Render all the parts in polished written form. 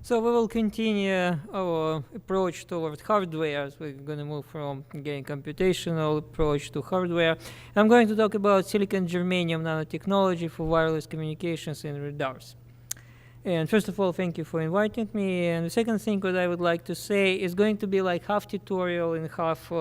So we will continue our approach toward hardware. So we're going to move from, again, computational approach to hardware. I'm going to talk about silicon-germanium nanotechnology for wireless communications and radars. And first of all, thank you for inviting me. And the second thing that I would like to say is going to be like half tutorial and half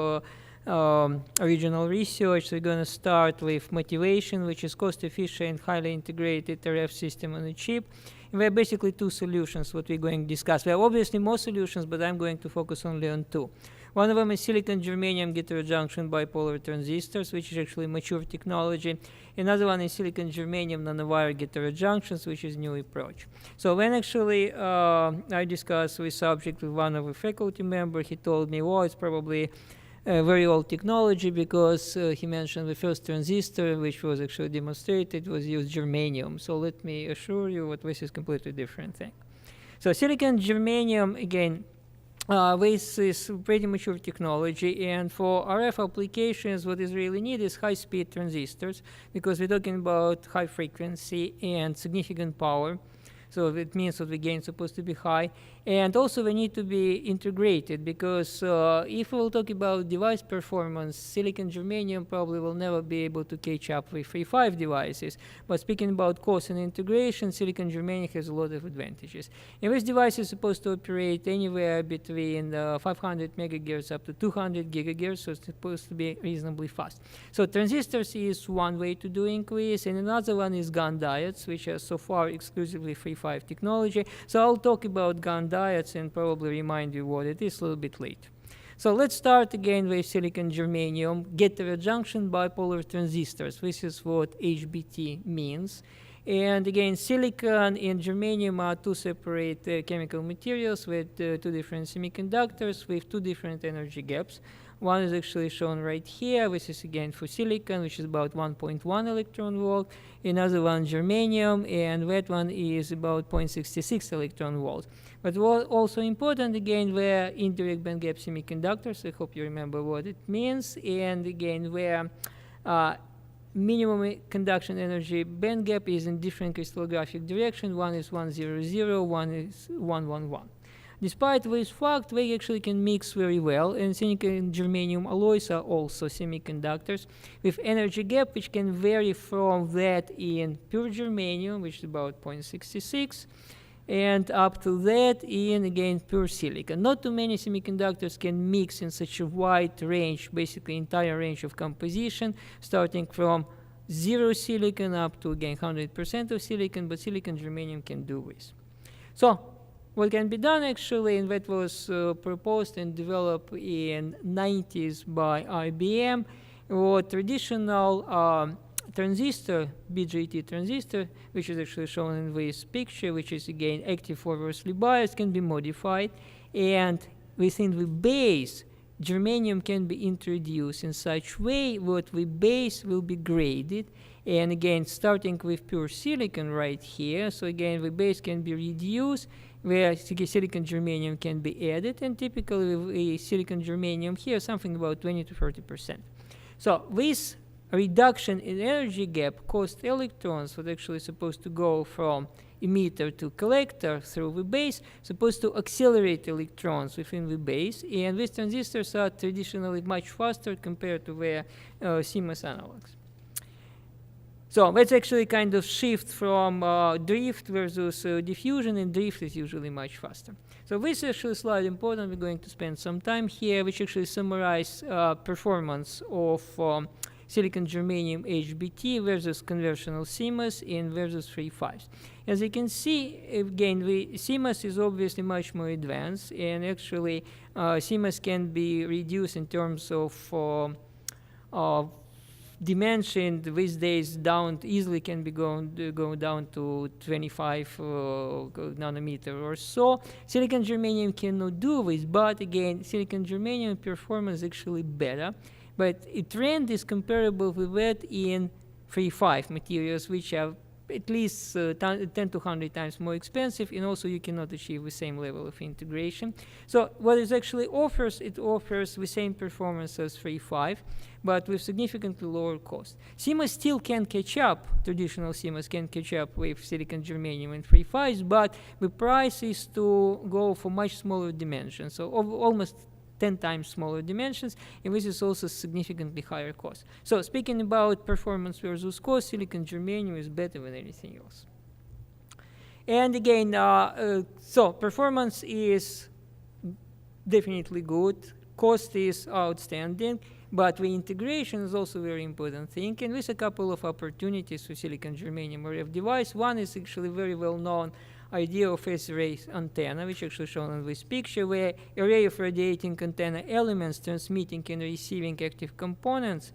original research. So we're going to start with motivation, which is cost-efficient, highly integrated RF system on a chip. And there are basically two solutions what we're going to discuss. There are obviously more solutions, but I'm going to focus only on two. One of them is silicon-germanium heterojunction bipolar transistors, which is actually mature technology. Another one is silicon-germanium nanowire heterojunctions, which is new approach. So when actually I discussed this subject with one of the faculty members, he told me, well, it's probably a very old technology because he mentioned the first transistor, which was actually demonstrated, was used germanium. So let me assure you that this is a completely different thing. So silicon-germanium, again, this is pretty mature technology, and for RF applications, what is really needed is high-speed transistors, because we're talking about high frequency and significant power. So it means that the gain is supposed to be high. And also they need to be integrated, because if we will talk about device performance, silicon-germanium probably will never be able to catch up with 3.5 devices. But speaking about cost and integration, silicon-germanium has a lot of advantages. And this device is supposed to operate anywhere between 500 megahertz up to 200 gigahertz, so it's supposed to be reasonably fast. So transistors is one way to do this, and another one is Gunn diodes, which are so far exclusively 3.5 technology. So I'll talk about Gunn diodes and probably remind you what it is a little bit later. So let's start again with silicon-germanium heterojunction bipolar transistors. This is what HBT means. And again, silicon and germanium are two separate chemical materials with two different semiconductors with two different energy gaps. One is actually shown right here. This is again for silicon, which is about 1.1 electron volt. Another one germanium, and that one is about 0.66 electron volt. But what also important, again, were indirect band gap semiconductors. I hope you remember what it means. And again, where minimum conduction energy band gap is in different crystallographic direction. One is 100, one is 111. Despite this fact, they actually can mix very well, and silicon-germanium alloys are also semiconductors with energy gap which can vary from that in pure germanium, which is about 0.66, and up to that in, again, pure silicon. Not too many semiconductors can mix in such a wide range, basically entire range of composition, starting from 0 silicon up to, again, 100% of silicon, but silicon-germanium can do this. So what can be done actually, and that was proposed and developed in 90s by IBM, or traditional transistor, BJT transistor, which is actually shown in this picture, which is again active forwardly biased, can be modified, and within the base, germanium can be introduced in such way that the base will be graded. And again, starting with pure silicon right here, so again, the base can be reduced, where silicon-germanium can be added, and typically with a silicon-germanium here, something about 20 to 30%. So this reduction in energy gap cost electrons, what actually supposed to go from emitter to collector through the base, supposed to accelerate electrons within the base, and these transistors are traditionally much faster compared to their CMOS analogs. So that's actually kind of shift from drift versus diffusion, and drift is usually much faster. So this is actually slide important. We're going to spend some time here, which actually summarize performance of silicon-germanium HBT versus conventional CMOS and versus 3.5s. As you can see, again, the CMOS is obviously much more advanced, and actually CMOS can be reduced in terms of dimension these days down easily can be go down to 25 nanometer or so. Silicon-germanium cannot do this, but again, silicon-germanium performance is actually better. But a trend is comparable with that in 3.5 materials, which are at least 10 to 100 times more expensive, and also you cannot achieve the same level of integration. So what it actually offers, it offers the same performance as 3.5, but with significantly lower cost. CMOS still can catch up, traditional CMOS can catch up with silicon-germanium and 3.5s, but the price is to go for much smaller dimensions, so almost 10 times smaller dimensions, and this is also significantly higher cost. So speaking about performance versus cost, silicon-germanium is better than anything else. And again, so performance is definitely good, cost is outstanding, but the integration is also a very important thing, and with a couple of opportunities for silicon-germanium RF device. One is actually very well-known idea of S-array antenna, which actually shown in this picture, where array of radiating antenna elements transmitting and receiving active components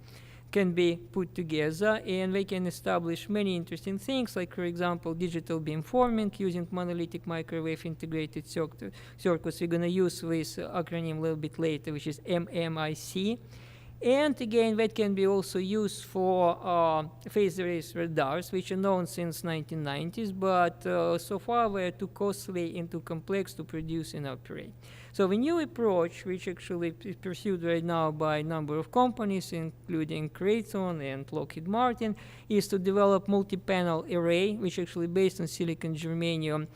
can be put together, and they can establish many interesting things, like, for example, digital beamforming using monolithic microwave integrated circuits. We're going to use this acronym a little bit later, which is MMIC. And again, that can be also used for phase arrays radars, which are known since 1990s, but so far they are too costly and too complex to produce and operate. So the new approach, which actually is pursued right now by a number of companies, including Raytheon and Lockheed Martin, is to develop multi-panel array, which actually based on silicon-germanium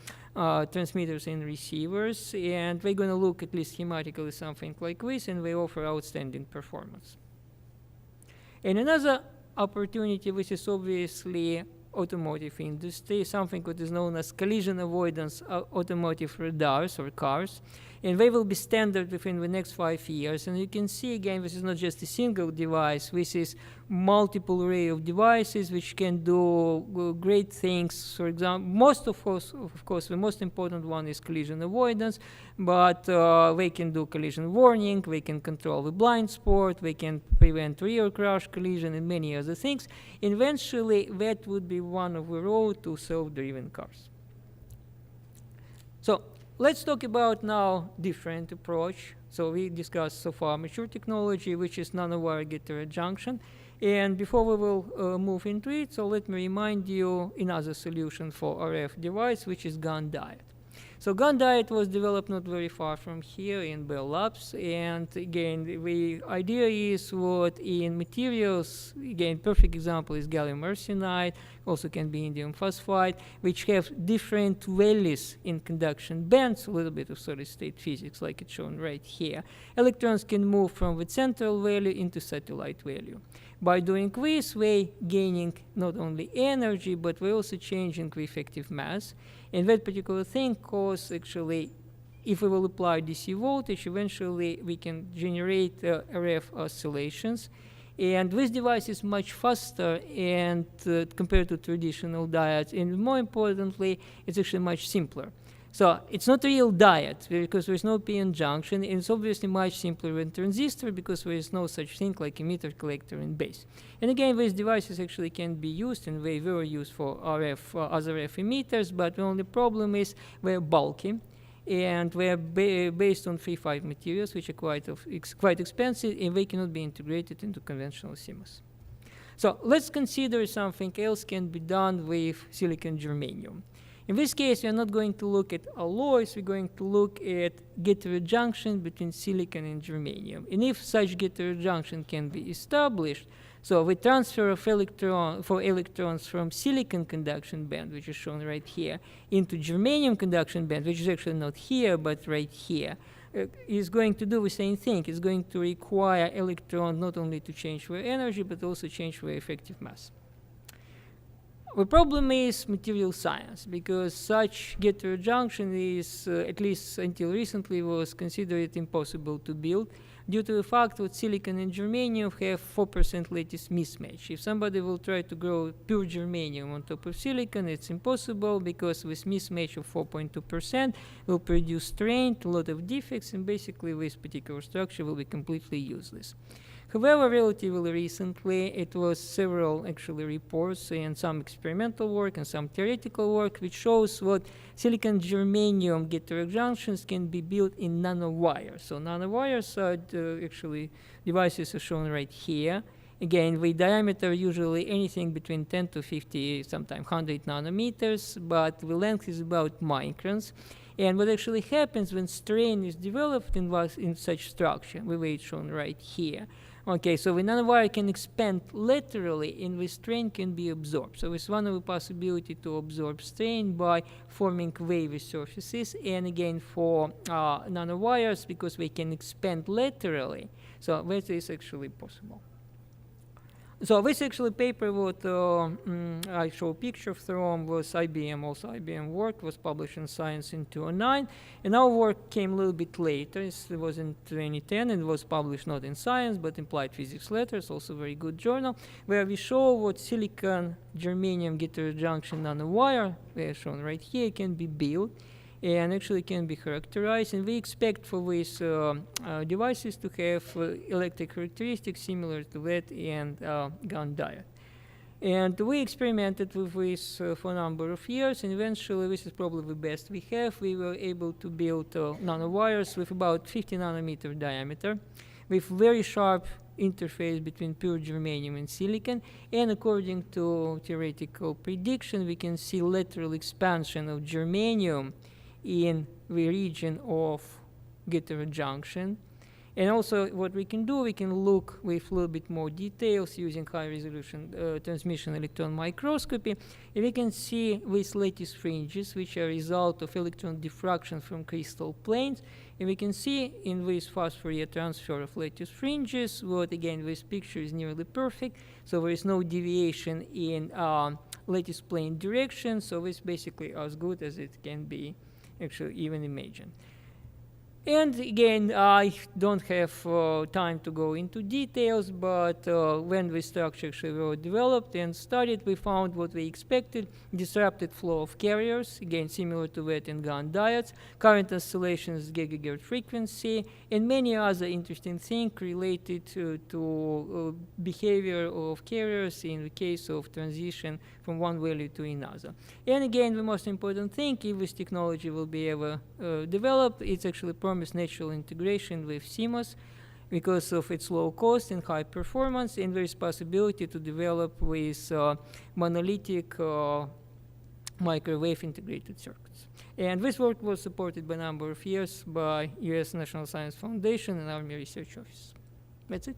transmitters and receivers, and we're going to look at least schematically something like this, and they offer outstanding performance. And another opportunity, which is obviously automotive industry, something that is known as collision avoidance automotive radars or cars, and they will be standard within the next 5 years. And you can see again, this is not just a single device, this is multiple array of devices which can do great things. For example, of course, the most important one is collision avoidance, but they can do collision warning, they can control the blind spot, they can prevent rear crash collision, and many other things. Eventually, that would be one of the road to self-driven cars. So let's talk about now different approach. So we discussed so far mature technology, which is nanowire heterojunction. And before we will move into it, so let me remind you another solution for RF device, which is Gunn diode. So Gunn diode was developed not very far from here in Bell Labs, and again, the idea is what in materials, again, perfect example is gallium arsenide, also can be indium phosphide, which have different values in conduction bands, a little bit of solid-state physics like it's shown right here. Electrons can move from the central value into satellite value. By doing this, they gaining not only energy, but we also changing the effective mass. And that particular thing causes actually, if we will apply DC voltage, eventually we can generate RF oscillations. And this device is much faster and compared to traditional diodes. And more importantly, it's actually much simpler. So it's not a real diode because there is no p-n junction, and it's obviously much simpler than transistor because there is no such thing like emitter, collector, and base. And again, these devices actually can be used, and they were used for RF, other RF emitters, but the only problem is they're bulky, and they're based on 3.5 materials, which are quite expensive, and they cannot be integrated into conventional CMOS. So let's consider something else can be done with silicon-germanium. In this case, we are not going to look at alloys, we're going to look at heterojunction between silicon and germanium. And if such heterojunction can be established, so the transfer of electrons from silicon conduction band, which is shown right here, into germanium conduction band, which is actually not here, but right here, is going to do the same thing. It's going to require electrons not only to change their energy, but also change their effective mass. The problem is material science, because such heterojunction is, at least until recently, was considered impossible to build due to the fact that silicon and germanium have 4% lattice mismatch. If somebody will try to grow pure germanium on top of silicon, it's impossible because this mismatch of 4.2% will produce strain, a lot of defects, and basically this particular structure will be completely useless. However, relatively recently, it was several actually reports and some experimental work and some theoretical work which shows what silicon-germanium heterojunctions can be built in nanowires. So nanowires are actually devices are shown right here. Again, the diameter usually anything between 10 to 50, sometimes 100 nanometers, but the length is about microns. And what actually happens when strain is developed in such structure, the way it's shown right here. Okay, so the nanowire can expand laterally and the strain can be absorbed. So it's one of the possibility to absorb strain by forming wavy surfaces. And again, for nanowires, because they can expand laterally, so that is actually possible. So this actually paper what I show a picture from was IBM, also IBM work, was published in Science in 2009. And our work came a little bit later. It was in 2010 and was published not in Science, but in Applied Physics Letters, also a very good journal, where we show what silicon-germanium heterojunction nanowire, they are shown right here, can be built and actually can be characterized. And we expect for these devices to have electric characteristics similar to that and Gunn diode. And we experimented with this for a number of years, and eventually this is probably the best we have. We were able to build nanowires with about 50 nanometer diameter, with very sharp interface between pure germanium and silicon, and according to theoretical prediction, we can see lateral expansion of germanium in the region of heterojunction. And also what we can do, we can look with a little bit more details using high resolution transmission electron microscopy, and we can see these lattice fringes, which are a result of electron diffraction from crystal planes. And we can see in this fast Fourier transfer of lattice fringes, what again, this picture is nearly perfect, so there is no deviation in lattice plane direction, so it's basically as good as it can be actually even imagine. And again, I don't have time to go into details, but when the structure actually were developed and studied, we found what we expected: disrupted flow of carriers, again similar to that in Gunn diodes, current oscillations, gigahertz frequency, and many other interesting things related to behavior of carriers in the case of transition from one value to another. And again, the most important thing, if this technology will be ever developed, it's actually natural integration with CMOS because of its low cost and high performance, and there is possibility to develop with monolithic microwave integrated circuits. And this work was supported by a number of years by US National Science Foundation and Army Research Office. That's it.